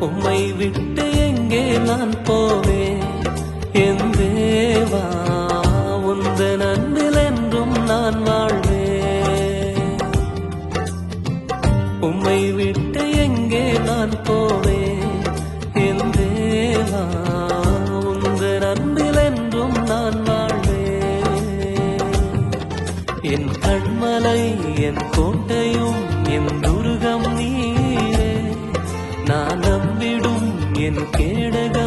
உம்மை விட்டு எங்கே நான் போவேன் என் தேவா, உந்தன் அன்பில் என்றும் நான் வாழ்வேன். உம்மை விட்டு எங்கே நான் போவேன் என் தேவா, உந்தன் அன்பில் என்றும் நான் வாழ்வேன். என் கண்மலை என் கோட்டையும் என் துருகம் நீரே, நான் நம்பிடும் என் கேடகம்